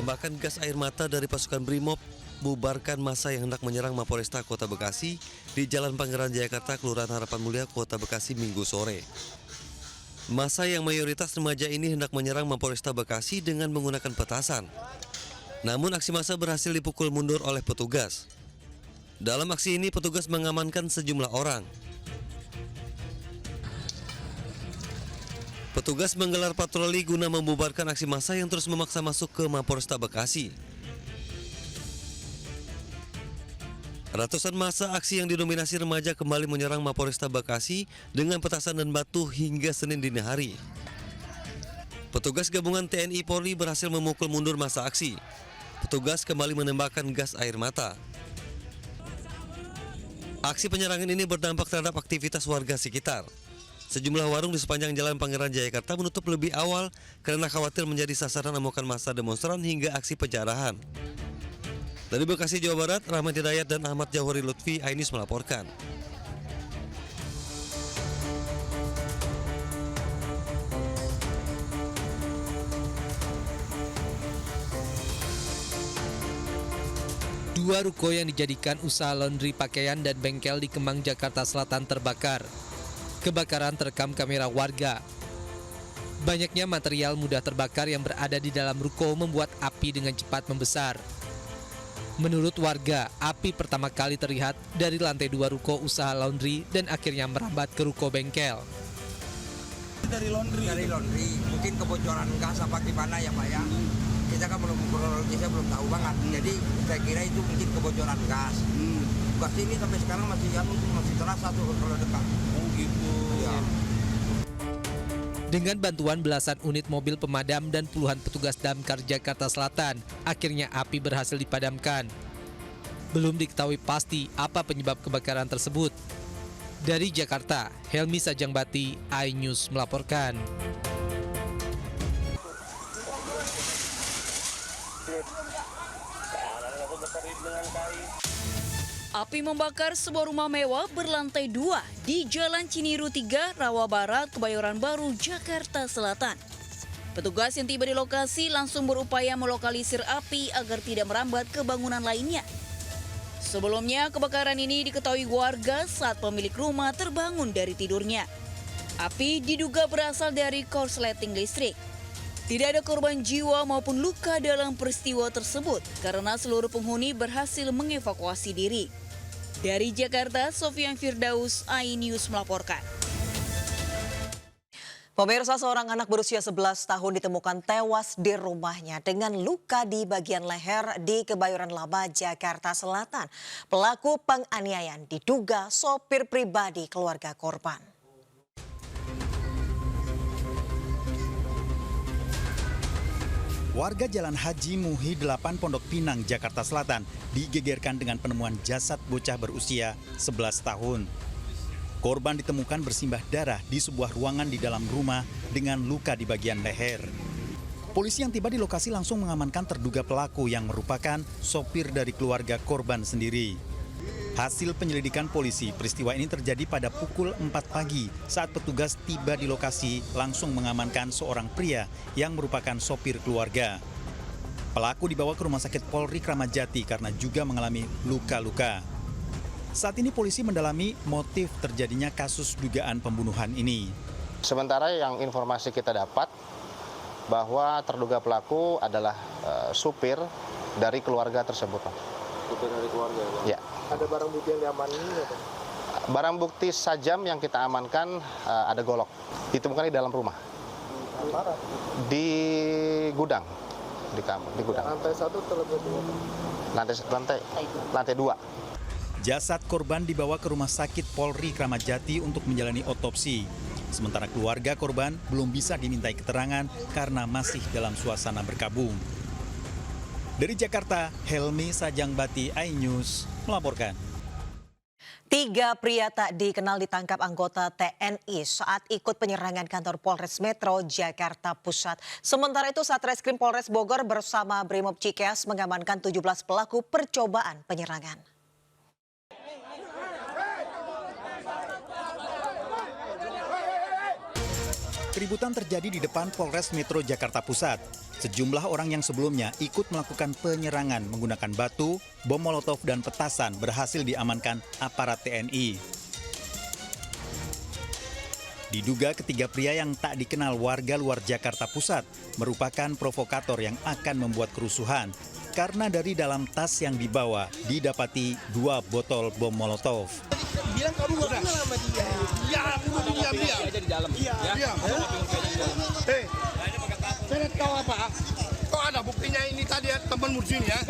Tembakan gas air mata dari pasukan Brimob bubarkan massa yang hendak menyerang Mapolresta Kota Bekasi di Jalan Pangeran Jayakarta, Kelurahan Harapan Mulia, Kota Bekasi Minggu sore. Massa yang mayoritas remaja ini hendak menyerang Mapolresta Bekasi dengan menggunakan petasan. Namun aksi massa berhasil dipukul mundur oleh petugas. Dalam aksi ini petugas mengamankan sejumlah orang. Petugas menggelar patroli guna membubarkan aksi massa yang terus memaksa masuk ke Mapolresta Bekasi. Ratusan massa aksi yang didominasi remaja kembali menyerang Mapolresta Bekasi dengan petasan dan batu hingga Senin dini hari. Petugas gabungan TNI Polri berhasil memukul mundur massa aksi. Petugas kembali menembakkan gas air mata. Aksi penyerangan ini berdampak terhadap aktivitas warga sekitar. Sejumlah warung di sepanjang Jalan Pangeran Jayakarta menutup lebih awal karena khawatir menjadi sasaran amukan massa demonstran hingga aksi penjarahan. Dari Bekasi, Jawa Barat, Rahmat Hidayat dan Ahmad Jawhari Lutfi, iNews melaporkan. Dua ruko yang dijadikan usaha laundry pakaian dan bengkel di Kemang, Jakarta Selatan terbakar. Kebakaran terekam kamera warga. Banyaknya material mudah terbakar yang berada di dalam ruko membuat api dengan cepat membesar. Menurut warga, api pertama kali terlihat dari lantai 2 ruko usaha laundry dan akhirnya merambat ke ruko bengkel. Dari laundry, mungkin kebocoran gas apa gimana ya Pak ya? Kita kan belum kronologisnya belum tahu banget. Jadi saya kira itu mungkin kebocoran gas. Gas ini sampai sekarang masih terasa tuh kalau dekat. Oh gitu. Ya. Dengan bantuan belasan unit mobil pemadam dan puluhan petugas damkar Jakarta Selatan, akhirnya api berhasil dipadamkan. Belum diketahui pasti apa penyebab kebakaran tersebut. Dari Jakarta, Helmi Sajangbati, iNews melaporkan. Api membakar sebuah rumah mewah berlantai 2 di Jalan Ciniru 3, Rawa Barat, Kebayoran Baru, Jakarta Selatan. Petugas yang tiba di lokasi langsung berupaya melokalisir api agar tidak merambat ke bangunan lainnya. Sebelumnya, kebakaran ini diketahui warga saat pemilik rumah terbangun dari tidurnya. Api diduga berasal dari korsleting listrik. Tidak ada korban jiwa maupun luka dalam peristiwa tersebut karena seluruh penghuni berhasil mengevakuasi diri. Dari Jakarta, Sofian Firdaus, iNews melaporkan. Pemirsa, seorang anak berusia 11 tahun ditemukan tewas di rumahnya dengan luka di bagian leher di Kebayoran Lama, Jakarta Selatan. Pelaku penganiayaan diduga sopir pribadi keluarga korban. Warga Jalan Haji Muhi 8 Pondok Pinang, Jakarta Selatan digegerkan dengan penemuan jasad bocah berusia 11 tahun. Korban ditemukan bersimbah darah di sebuah ruangan di dalam rumah dengan luka di bagian leher. Polisi yang tiba di lokasi langsung mengamankan terduga pelaku yang merupakan sopir dari keluarga korban sendiri. Hasil penyelidikan polisi, peristiwa ini terjadi pada pukul 4 pagi saat petugas tiba di lokasi langsung mengamankan seorang pria yang merupakan sopir keluarga. Pelaku dibawa ke Rumah Sakit Polri Kramat Jati karena juga mengalami luka-luka. Saat ini polisi mendalami motif terjadinya kasus dugaan pembunuhan ini. Sementara yang informasi kita dapat bahwa terduga pelaku adalah supir dari keluarga tersebut. Supir dari keluarga ya? Ya. Ada barang bukti yang diamankan apa? Barang bukti sajam yang kita amankan ada golok. Ditemukan di dalam rumah. Mana? Di gudang. Di gudang. Lantai 1 terlebih Lantai 2. Jasad korban dibawa ke Rumah Sakit Polri Kramat Jati untuk menjalani otopsi. Sementara keluarga korban belum bisa dimintai keterangan karena masih dalam suasana berkabung. Dari Jakarta, Helmi Sajangbati, iNews melaporkan. 3 pria tak dikenal ditangkap anggota TNI saat ikut penyerangan kantor Polres Metro Jakarta Pusat. Sementara itu, Satreskrim Polres Bogor bersama Brimob Cikeas mengamankan 17 pelaku percobaan penyerangan. Keributan terjadi di depan Polres Metro Jakarta Pusat. Sejumlah orang yang sebelumnya ikut melakukan penyerangan menggunakan batu, bom molotov, dan petasan berhasil diamankan aparat TNI. Diduga ketiga pria yang tak dikenal warga luar Jakarta Pusat merupakan provokator yang akan membuat kerusuhan karena dari dalam tas yang dibawa didapati 2 botol bom molotov. Bilang kamu nggak kenal sama dia. Ya, diam. Diam. Hei, saya tahu apa? Kok ada buktinya ini tadi ya, temanmu di sini ya?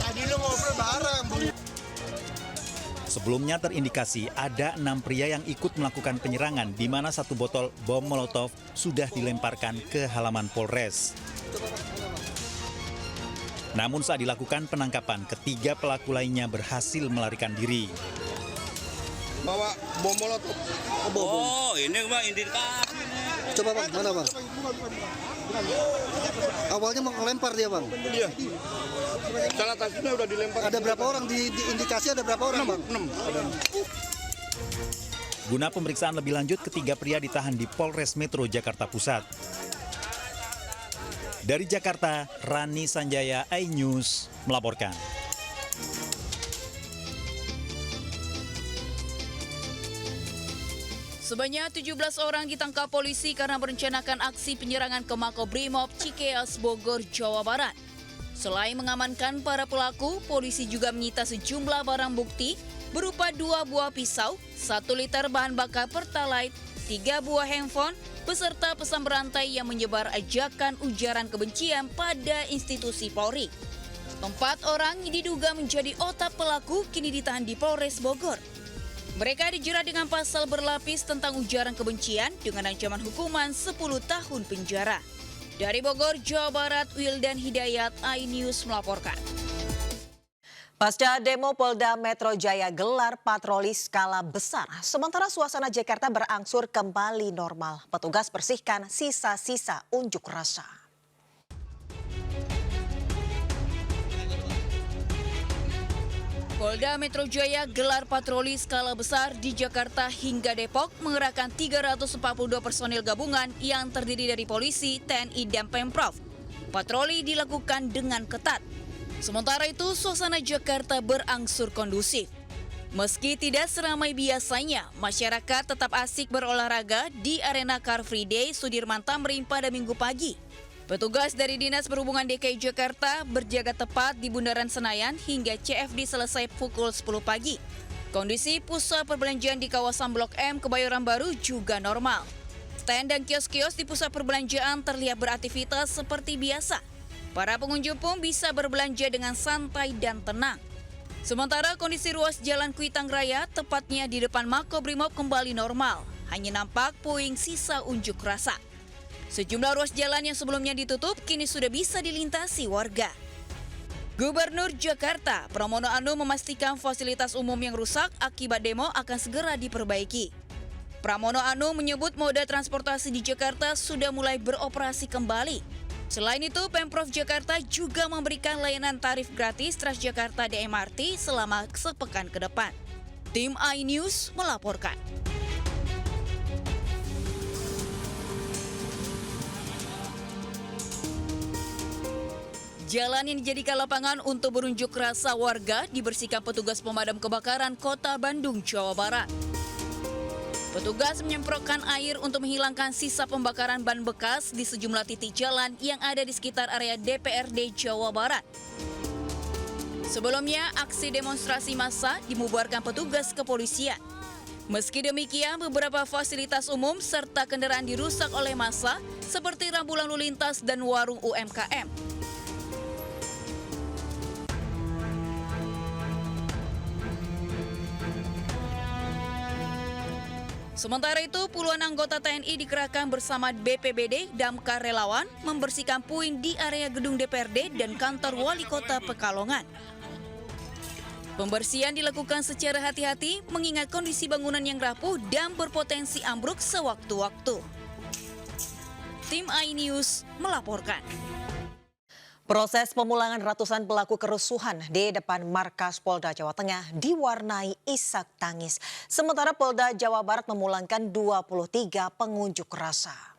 Tadi lu ngobrol bareng. Sebelumnya terindikasi ada 6 pria yang ikut melakukan penyerangan di mana 1 botol bom molotov sudah dilemparkan ke halaman Polres. Namun saat dilakukan penangkapan, ketiga pelaku lainnya berhasil melarikan diri. Bawa bom molotov. Oh, ini Bang indikasi. Coba Bang, mana Bang? Awalnya mau ngelempar dia Bang? Iya. Salah tasnya udah dilempar. Ada berapa orang di indikasi ada berapa orang Bang? 6. Guna pemeriksaan lebih lanjut, ketiga pria ditahan di Polres Metro Jakarta Pusat. Dari Jakarta, Rani Sanjaya, iNews melaporkan. Sebanyak 17 orang ditangkap polisi karena merencanakan aksi penyerangan ke Makobrimob Cikeas, Bogor, Jawa Barat. Selain mengamankan para pelaku, polisi juga menyita sejumlah barang bukti berupa 2 buah pisau, 1 liter bahan bakar Pertalite, 3 buah handphone, beserta pesan berantai yang menyebar ajakan ujaran kebencian pada institusi Polri. 4 orang diduga menjadi otak pelaku kini ditahan di Polres Bogor. Mereka dijerat dengan pasal berlapis tentang ujaran kebencian dengan ancaman hukuman 10 tahun penjara. Dari Bogor, Jawa Barat, Wildan Hidayat, iNews melaporkan. Pasca demo, Polda Metro Jaya gelar patroli skala besar. Sementara suasana Jakarta berangsur kembali normal. Petugas bersihkan sisa-sisa unjuk rasa. Polda Metro Jaya gelar patroli skala besar di Jakarta hingga Depok mengerahkan 342 personil gabungan yang terdiri dari polisi, TNI, dan Pemprov. Patroli dilakukan dengan ketat. Sementara itu, suasana Jakarta berangsur kondusif. Meski tidak seramai biasanya, masyarakat tetap asik berolahraga di arena Car Free Day Sudirman Tamrin pada Minggu pagi. Petugas dari Dinas Perhubungan DKI Jakarta berjaga tepat di Bundaran Senayan hingga CFD selesai pukul 10 pagi. Kondisi pusat perbelanjaan di kawasan Blok M Kebayoran Baru juga normal. Stand dan kios-kios di pusat perbelanjaan terlihat beraktivitas seperti biasa. Para pengunjung pun bisa berbelanja dengan santai dan tenang. Sementara kondisi ruas Jalan Kuitang Raya, tepatnya di depan Makobrimob, kembali normal. Hanya nampak puing sisa unjuk rasa. Sejumlah ruas jalan yang sebelumnya ditutup kini sudah bisa dilintasi warga. Gubernur Jakarta, Pramono Anung memastikan fasilitas umum yang rusak akibat demo akan segera diperbaiki. Pramono Anung menyebut moda transportasi di Jakarta sudah mulai beroperasi kembali. Selain itu, Pemprov Jakarta juga memberikan layanan tarif gratis Transjakarta dan MRT selama sepekan ke depan. Tim iNews melaporkan. Jalan yang dijadikan lapangan untuk berunjuk rasa warga dibersihkan petugas pemadam kebakaran Kota Bandung, Jawa Barat. Petugas menyemprotkan air untuk menghilangkan sisa pembakaran ban bekas di sejumlah titik jalan yang ada di sekitar area DPRD Jawa Barat. Sebelumnya, aksi demonstrasi massa dibubarkan petugas kepolisian. Meski demikian, beberapa fasilitas umum serta kendaraan dirusak oleh massa seperti rambu lalu lintas dan warung UMKM. Sementara itu, puluhan anggota TNI dikerahkan bersama BPBD, Damkar relawan membersihkan puing di area gedung DPRD dan kantor Wali Kota Pekalongan. Pembersihan dilakukan secara hati-hati mengingat kondisi bangunan yang rapuh dan berpotensi ambruk sewaktu-waktu. Tim iNews melaporkan. Proses pemulangan ratusan pelaku kerusuhan di depan markas Polda Jawa Tengah diwarnai isak tangis. Sementara Polda Jawa Barat memulangkan 23 pengunjuk rasa.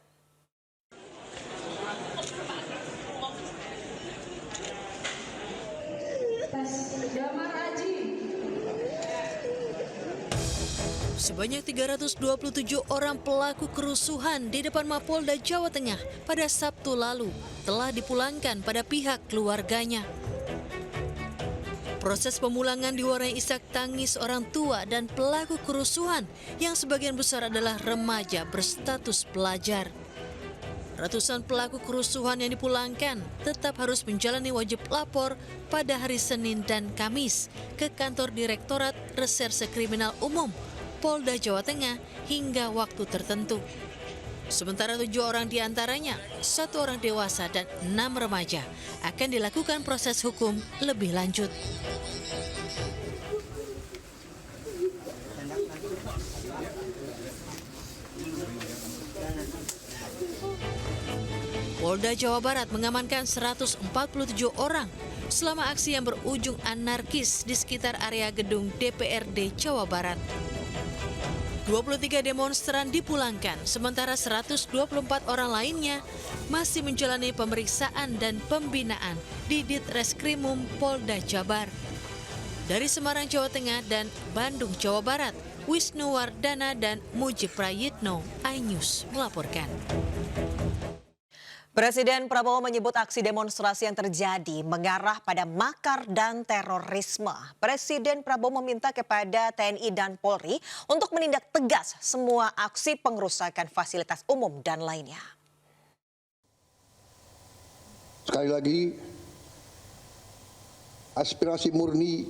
Sebanyak 327 orang pelaku kerusuhan di depan Mapolda Jawa Tengah pada Sabtu lalu telah dipulangkan pada pihak keluarganya. Proses pemulangan diwarnai isak tangis orang tua dan pelaku kerusuhan yang sebagian besar adalah remaja berstatus pelajar. Ratusan pelaku kerusuhan yang dipulangkan tetap harus menjalani wajib lapor pada hari Senin dan Kamis ke kantor Direktorat Reserse Kriminal Umum Polda Jawa Tengah hingga waktu tertentu. Sementara 7 orang diantaranya, 1 orang dewasa dan 6 remaja akan dilakukan proses hukum lebih lanjut. Polda Jawa Barat mengamankan 147 orang selama aksi yang berujung anarkis di sekitar area gedung DPRD Jawa Barat. 23 demonstran dipulangkan, sementara 124 orang lainnya masih menjalani pemeriksaan dan pembinaan di Ditreskrimum Polda Jabar. Dari Semarang, Jawa Tengah dan Bandung, Jawa Barat, Wisnu Wardana dan Mujib Prayitno, iNews melaporkan. Presiden Prabowo menyebut aksi demonstrasi yang terjadi mengarah pada makar dan terorisme. Presiden Prabowo meminta kepada TNI dan Polri untuk menindak tegas semua aksi pengerusakan fasilitas umum dan lainnya. Sekali lagi, aspirasi murni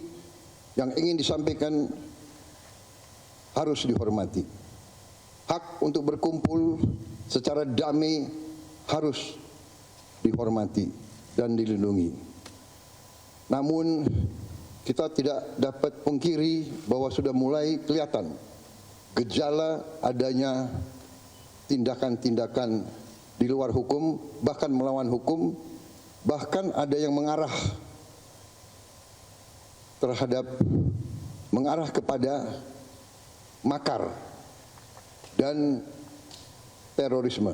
yang ingin disampaikan harus dihormati. Hak untuk berkumpul secara damai harus dihormati dan dilindungi. Namun kita tidak dapat pungkiri bahwa sudah mulai kelihatan gejala adanya tindakan-tindakan di luar hukum, bahkan melawan hukum, bahkan ada yang mengarah kepada makar dan terorisme.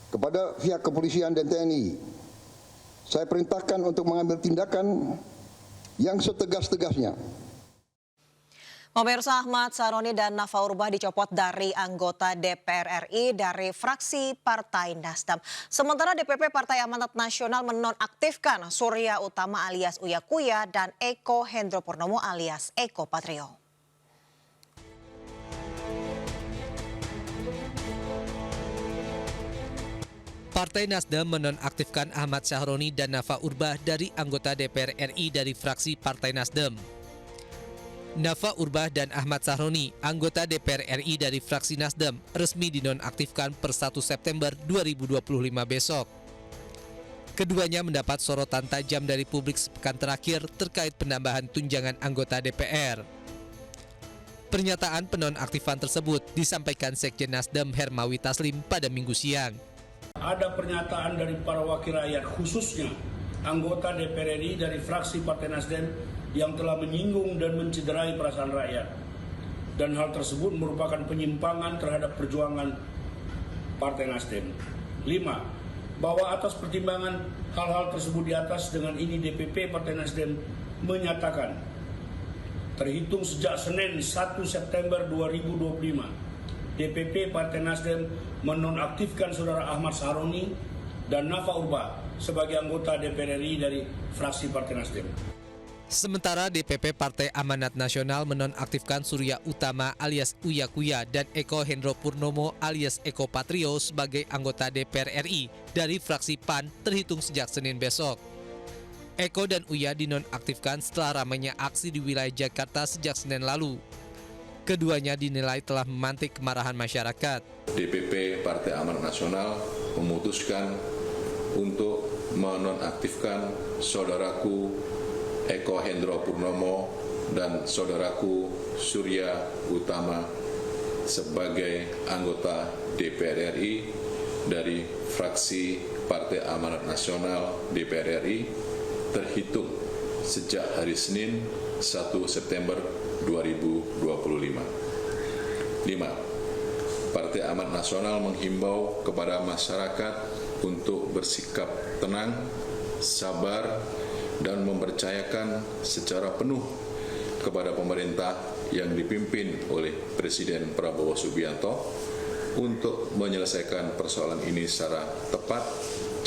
Kepada pihak kepolisian dan TNI, saya perintahkan untuk mengambil tindakan yang setegas-tegasnya. Pemirsa, Ahmad Saroni dan Nafa Urbah dicopot dari anggota DPR RI dari fraksi Partai Nasdem. Sementara DPP Partai Amanat Nasional menonaktifkan Surya Utama alias Uya Kuya dan Eko Hendro Purnomo alias Eko Patrio. Partai Nasdem menonaktifkan Ahmad Sahroni dan Nafa Urbah dari anggota DPR RI dari fraksi Partai Nasdem. Nafa Urbah dan Ahmad Sahroni, anggota DPR RI dari fraksi Nasdem, resmi dinonaktifkan per 1 September 2025 besok. Keduanya mendapat sorotan tajam dari publik sepekan terakhir terkait penambahan tunjangan anggota DPR. Pernyataan penonaktifan tersebut disampaikan Sekjen Nasdem Hermawi Taslim pada Minggu siang. Ada pernyataan dari para wakil rakyat, khususnya anggota DPR RI dari fraksi Partai Nasdem yang telah menyinggung dan mencederai perasaan rakyat. Dan hal tersebut merupakan penyimpangan terhadap perjuangan Partai Nasdem. 5. Bahwa atas pertimbangan hal-hal tersebut di atas, dengan ini DPP Partai Nasdem menyatakan terhitung sejak Senin 1 September 2025, DPP Partai Nasdem menonaktifkan Saudara Ahmad Sahroni dan Nafa Urbah sebagai anggota DPR RI dari fraksi Partai Nasdem. Sementara DPP Partai Amanat Nasional menonaktifkan Surya Utama alias Uya Kuya dan Eko Hendro Purnomo alias Eko Patrio sebagai anggota DPR RI dari fraksi PAN terhitung sejak Senin besok. Eko dan Uya dinonaktifkan setelah ramainya aksi di wilayah Jakarta sejak Senin lalu. Keduanya dinilai telah memantik kemarahan masyarakat. DPP Partai Amanat Nasional memutuskan untuk menonaktifkan saudaraku Eko Hendro Purnomo dan saudaraku Surya Utama sebagai anggota DPR RI dari fraksi Partai Amanat Nasional DPR RI terhitung sejak hari Senin 1 September 2025. 5. Partai Amanat Nasional menghimbau kepada masyarakat untuk bersikap tenang sabar, dan mempercayakan secara penuh kepada pemerintah yang dipimpin oleh Presiden Prabowo Subianto untuk menyelesaikan persoalan ini secara tepat,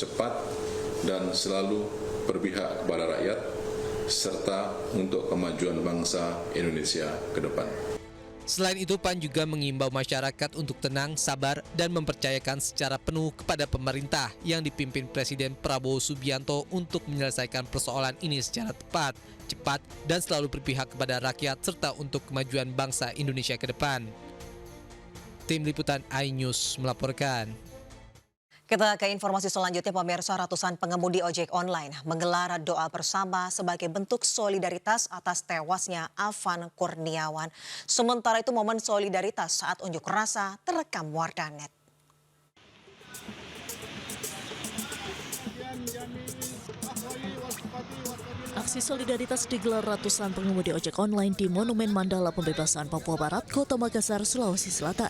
cepat, dan selalu berpihak kepada rakyat, serta untuk kemajuan bangsa Indonesia ke depan. Selain itu, PAN juga mengimbau masyarakat untuk tenang, sabar, dan mempercayakan secara penuh kepada pemerintah yang dipimpin Presiden Prabowo Subianto untuk menyelesaikan persoalan ini secara tepat, cepat, dan selalu berpihak kepada rakyat serta untuk kemajuan bangsa Indonesia ke depan. Tim Liputan iNews melaporkan. Kita ke informasi selanjutnya, pemirsa. Ratusan pengemudi ojek online menggelar doa bersama sebagai bentuk solidaritas atas tewasnya Afan Kurniawan. Sementara itu, momen solidaritas saat unjuk rasa terekam warganet. Aksi solidaritas digelar ratusan pengemudi ojek online di Monumen Mandala Pembebasan Papua Barat, Kota Makassar, Sulawesi Selatan.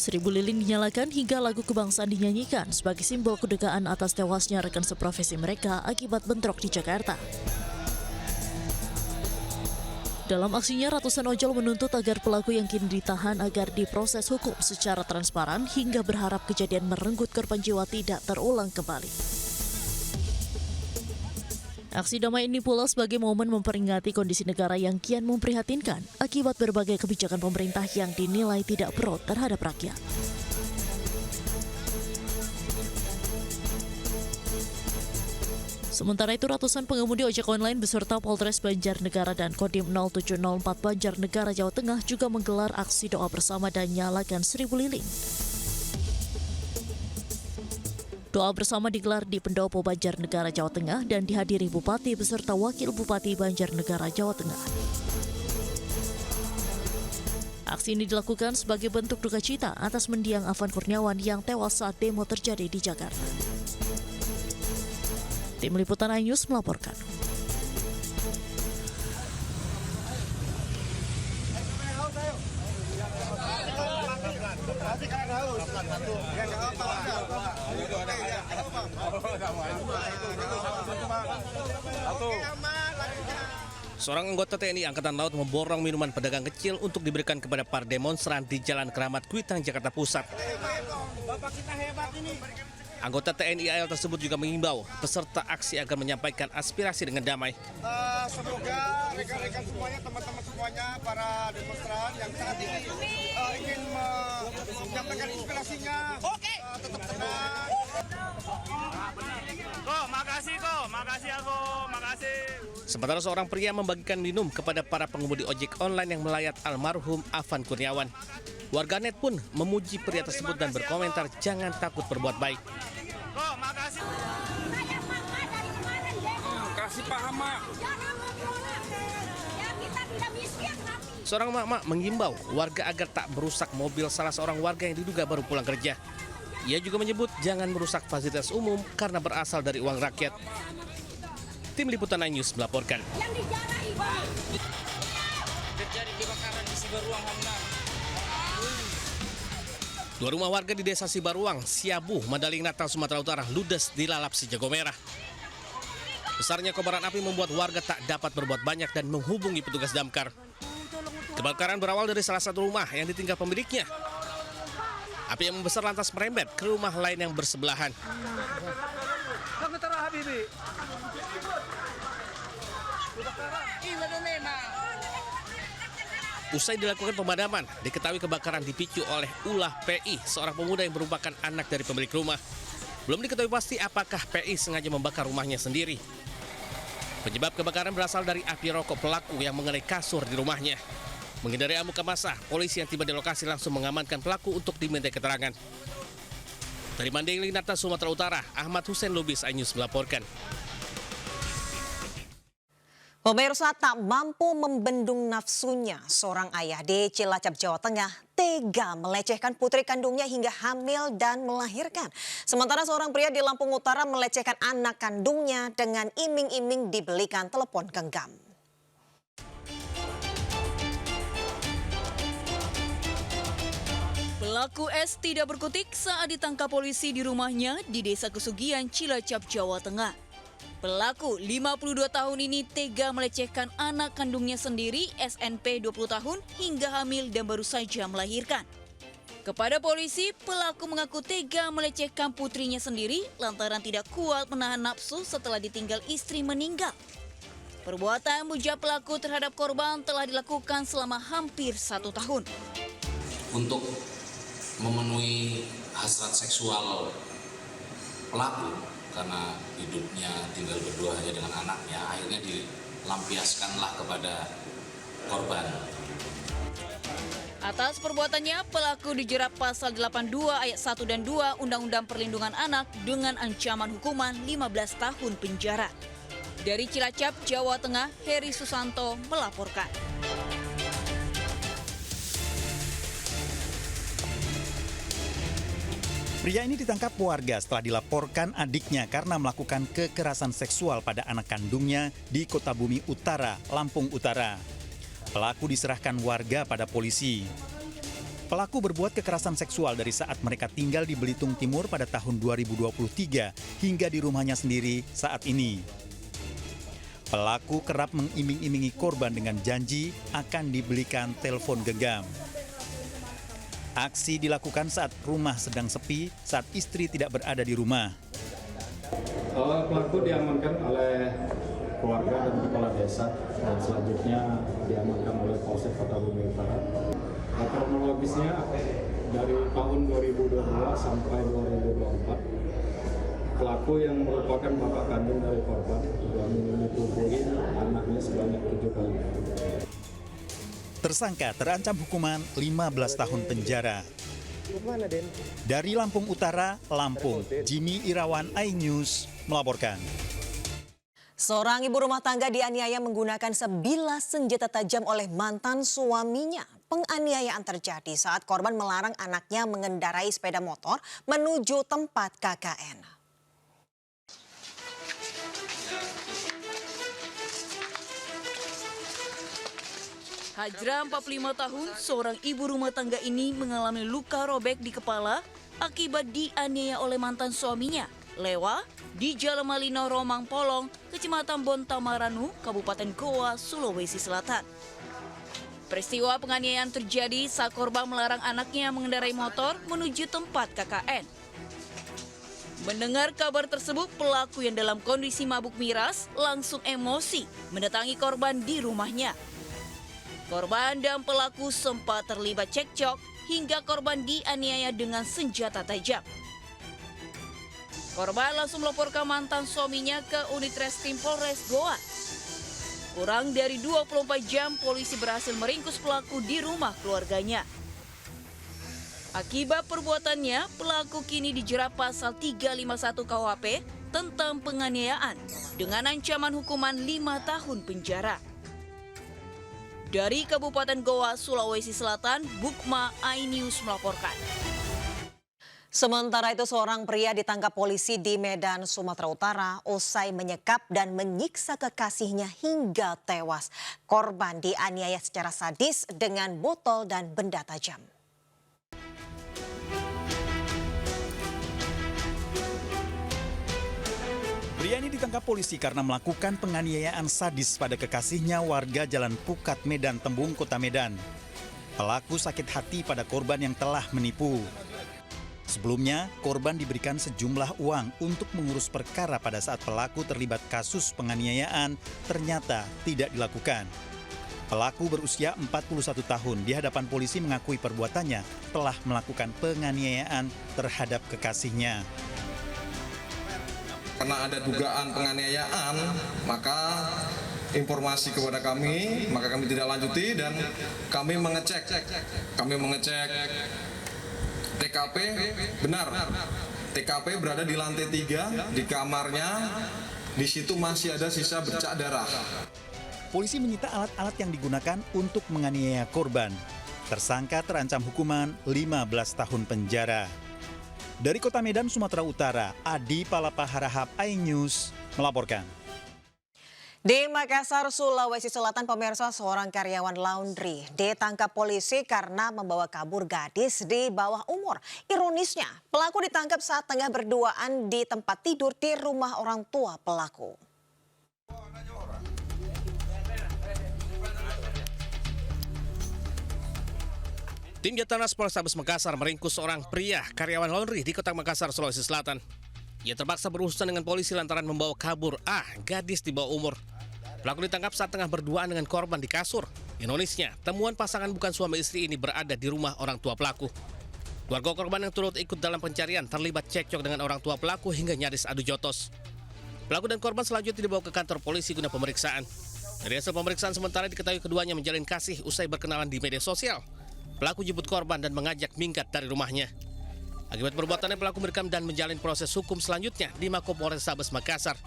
1000 lilin dinyalakan hingga lagu kebangsaan dinyanyikan sebagai simbol kedukaan atas tewasnya rekan seprofesi mereka akibat bentrok di Jakarta. Dalam aksinya, ratusan ojol menuntut agar pelaku yang kini ditahan agar diproses hukum secara transparan hingga berharap kejadian merenggut korban jiwa tidak terulang kembali. Aksi damai ini pula sebagai momen memperingati kondisi negara yang kian memprihatinkan akibat berbagai kebijakan pemerintah yang dinilai tidak pro terhadap rakyat. Sementara itu, ratusan pengemudi ojek online beserta Polres Banjarnegara dan Kodim 0704 Banjarnegara, Jawa Tengah juga menggelar aksi doa bersama dan nyalakan 1000 lilin. Doa bersama digelar di Pendopo Banjarnegara, Jawa Tengah dan dihadiri Bupati beserta Wakil Bupati Banjarnegara, Jawa Tengah. Aksi ini dilakukan sebagai bentuk duka cita atas mendiang Afan Kurniawan yang tewas saat demo terjadi di Jakarta. Tim Liputan iNews melaporkan. Seorang anggota TNI Angkatan Laut memborong minuman pedagang kecil untuk diberikan kepada para demonstran di Jalan Keramat Kuitang, Jakarta Pusat. Anggota TNI AL tersebut juga mengimbau peserta aksi agar menyampaikan aspirasi dengan damai. Semoga rekan-rekan semuanya, teman-teman semuanya, para demonstran yang saat ini ingin menyampaikan inspirasinya, tetap tenang. Makasih. Sementara seorang pria membagikan minum kepada para pengemudi ojek online yang melayat almarhum Afan Kurniawan. Warganet pun memuji pria tersebut dan berkomentar jangan takut berbuat baik. Kasih paham, Mak. Seorang mak-mak mengimbau warga agar tak merusak mobil salah seorang warga yang diduga baru pulang kerja. Ia juga menyebut jangan merusak fasilitas umum karena berasal dari uang rakyat. Tim Liputan iNews melaporkan. Terjadi kebakaran di Sibaruang, Hamna. Dua rumah warga di Desa Sibaruang, Siabu, Mandaling Natal, Sumatera Utara ludes dilalap si jago merah. Besarnya kobaran api membuat warga tak dapat berbuat banyak dan menghubungi petugas damkar. Kebakaran berawal dari salah satu rumah yang ditinggal pemiliknya. Api yang membesar lantas merembet ke rumah lain yang bersebelahan. Usai dilakukan pemadaman, diketahui kebakaran dipicu oleh ulah PI, seorang pemuda yang merupakan anak dari pemilik rumah. Belum diketahui pasti apakah PI sengaja membakar rumahnya sendiri. Penyebab kebakaran berasal dari api rokok pelaku yang mengenai kasur di rumahnya. Menghindari amukan massa, polisi yang tiba di lokasi langsung mengamankan pelaku untuk dimintai keterangan. Dari Mandailing Natal, Sumatera Utara, Ahmad Hussein Lubis, iNews melaporkan. Pemirsa, tak mampu membendung nafsunya, seorang ayah di Cilacap, Jawa Tengah tega melecehkan putri kandungnya hingga hamil dan melahirkan. Sementara seorang pria di Lampung Utara melecehkan anak kandungnya dengan iming-iming dibelikan telepon genggam. Pelaku S tidak berkutik saat ditangkap polisi di rumahnya di Desa Kesugian, Cilacap, Jawa Tengah. Pelaku 52 tahun ini tega melecehkan anak kandungnya sendiri, SNP 20 tahun, hingga hamil dan baru saja melahirkan. Kepada polisi, pelaku mengaku tega melecehkan putrinya sendiri lantaran tidak kuat menahan nafsu setelah ditinggal istri meninggal. Perbuatan bujang pelaku terhadap korban telah dilakukan selama hampir 1 tahun. Untuk memenuhi hasrat seksual pelaku karena hidupnya tinggal berdua hanya dengan anaknya, akhirnya dilampiaskanlah kepada korban. Atas perbuatannya, pelaku dijerat pasal 82 ayat 1 dan 2 Undang-Undang Perlindungan Anak dengan ancaman hukuman 15 tahun penjara. Dari Cilacap, Jawa Tengah, Heri Susanto melaporkan. Pria ini ditangkap warga setelah dilaporkan adiknya karena melakukan kekerasan seksual pada anak kandungnya di Kota Bumi Utara, Lampung Utara. Pelaku diserahkan warga pada polisi. Pelaku berbuat kekerasan seksual dari saat mereka tinggal di Belitung Timur pada tahun 2023 hingga di rumahnya sendiri saat ini. Pelaku kerap mengiming-imingi korban dengan janji akan dibelikan telepon genggam. Aksi dilakukan saat rumah sedang sepi, saat istri tidak berada di rumah. Pelaku diamankan oleh keluarga dan kepala desa, dan selanjutnya diamankan oleh Polsek Kota Bumi Utara. Kronologisnya dari tahun 2022 sampai 2024, pelaku yang merupakan bapak kandung dari korban sudah menyetubuhi anaknya sebanyak 7 kali. Tersangka terancam hukuman 15 tahun penjara. Dari Lampung Utara, Lampung, Jimmy Irawan, iNews melaporkan. Seorang ibu rumah tangga dianiaya menggunakan sebilah senjata tajam oleh mantan suaminya. Penganiayaan terjadi saat korban melarang anaknya mengendarai sepeda motor menuju tempat KKN. Hajra, 45 tahun, seorang ibu rumah tangga ini mengalami luka robek di kepala akibat dianiaya oleh mantan suaminya, Lewa, di Jalan Malino Romang Polong, Kecamatan Bontamaranu, Kabupaten Goa, Sulawesi Selatan. Peristiwa penganiayaan terjadi saat korban melarang anaknya mengendarai motor menuju tempat KKN. Mendengar kabar tersebut, pelaku yang dalam kondisi mabuk miras langsung emosi mendatangi korban di rumahnya. Korban dan pelaku sempat terlibat cekcok hingga korban dianiaya dengan senjata tajam. Korban langsung melaporkan mantan suaminya ke unit reskrim Polres Goa. Kurang dari 24 jam, polisi berhasil meringkus pelaku di rumah keluarganya. Akibat perbuatannya, pelaku kini dijerat pasal 351 KUHP tentang penganiayaan dengan ancaman hukuman 5 tahun penjara. Dari Kabupaten Goa, Sulawesi Selatan, Bukma, iNews melaporkan. Sementara itu seorang pria ditangkap polisi di Medan, Sumatera Utara usai menyekap dan menyiksa kekasihnya hingga tewas. Korban dianiaya secara sadis dengan botol dan benda tajam. Pria ini ditangkap polisi karena melakukan penganiayaan sadis pada kekasihnya warga Jalan Pukat, Medan Tembung, Kota Medan. Pelaku sakit hati pada korban yang telah menipu. Sebelumnya, korban diberikan sejumlah uang untuk mengurus perkara pada saat pelaku terlibat kasus penganiayaan ternyata tidak dilakukan. Pelaku berusia 41 tahun di hadapan polisi mengakui perbuatannya telah melakukan penganiayaan terhadap kekasihnya. Karena ada dugaan penganiayaan, maka informasi kepada kami, maka kami tidak lanjuti dan kami mengecek TKP benar. TKP berada di lantai 3 di kamarnya. Di situ masih ada sisa bercak darah. Polisi menyita alat-alat yang digunakan untuk menganiaya korban. Tersangka terancam hukuman 15 tahun penjara. Dari Kota Medan, Sumatera Utara, Adi Palapa Harahap, iNews melaporkan. Di Makassar, Sulawesi Selatan, pemirsa, seorang karyawan laundry ditangkap polisi karena membawa kabur gadis di bawah umur. Ironisnya, pelaku ditangkap saat tengah berduaan di tempat tidur di rumah orang tua pelaku. Tim Jatanas Polrestabes Makassar meringkus seorang pria karyawan laundry di Kota Makassar, Sulawesi Selatan. Ia terpaksa berurusan dengan polisi lantaran membawa kabur gadis di bawah umur. Pelaku ditangkap saat tengah berduaan dengan korban di kasur. Ironisnya, temuan pasangan bukan suami istri ini berada di rumah orang tua pelaku. Keluarga korban yang turut ikut dalam pencarian terlibat cekcok dengan orang tua pelaku hingga nyaris adu jotos. Pelaku dan korban selanjutnya dibawa ke kantor polisi guna pemeriksaan. Dari hasil pemeriksaan sementara diketahui keduanya menjalin kasih usai berkenalan di media sosial. Pelaku jemput korban dan mengajak minggat dari rumahnya. Akibat perbuatannya, pelaku merekam dan menjalin proses hukum selanjutnya di Mako Polrestabes Makassar.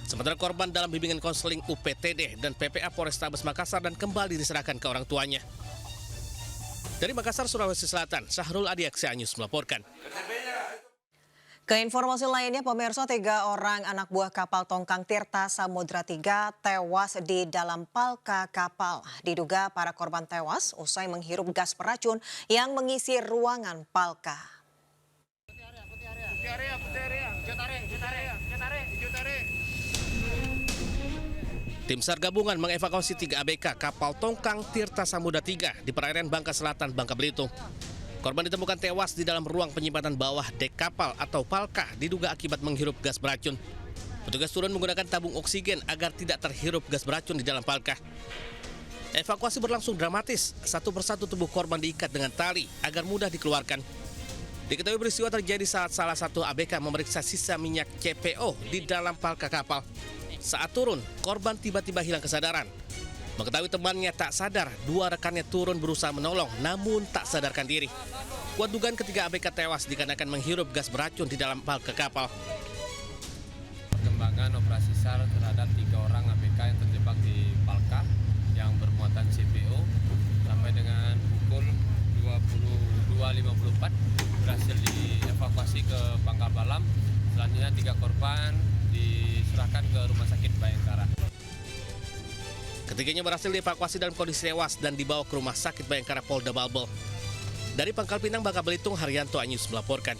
Sementara korban dalam bimbingan konseling UPTD dan PPA Polrestabes Makassar dan kembali diserahkan ke orang tuanya. Dari Makassar, Sulawesi Selatan, Syahrul Adiaksa News melaporkan. Ke informasi lainnya, pemirsa, 3 orang anak buah kapal tongkang Tirta Samudra 3 tewas di dalam palka kapal. Diduga para korban tewas usai menghirup gas beracun yang mengisi ruangan palka. Tim SAR gabungan mengevakuasi 3 ABK kapal tongkang Tirta Samudra 3 di perairan Bangka Selatan, Bangka Belitung. Korban ditemukan tewas di dalam ruang penyimpanan bawah dek kapal atau palka diduga akibat menghirup gas beracun. Petugas turun menggunakan tabung oksigen agar tidak terhirup gas beracun di dalam palka. Evakuasi berlangsung dramatis. Satu persatu tubuh korban diikat dengan tali agar mudah dikeluarkan. Diketahui peristiwa terjadi saat salah satu ABK memeriksa sisa minyak CPO di dalam palka kapal. Saat turun, korban tiba-tiba hilang kesadaran. Mengetahui temannya tak sadar, 2 rekannya turun berusaha menolong namun tak sadarkan diri. Kuat dugaan ketiga ABK tewas dikarenakan menghirup gas beracun di dalam palka kapal. Perkembangan operasi SAR terhadap 3 orang ABK yang terjebak di palka yang bermuatan CPO sampai dengan pukul 22.54 berhasil dievakuasi ke Pangkal Balam. Selanjutnya 3 korban diserahkan ke Rumah Sakit Bayangkara. Ketiganya berhasil dievakuasi dalam kondisi tewas dan dibawa ke Rumah Sakit Bayangkara Polda Balbel. Dari Pangkal Pinang, Bangka Belitung, Haryanto Anyus melaporkan.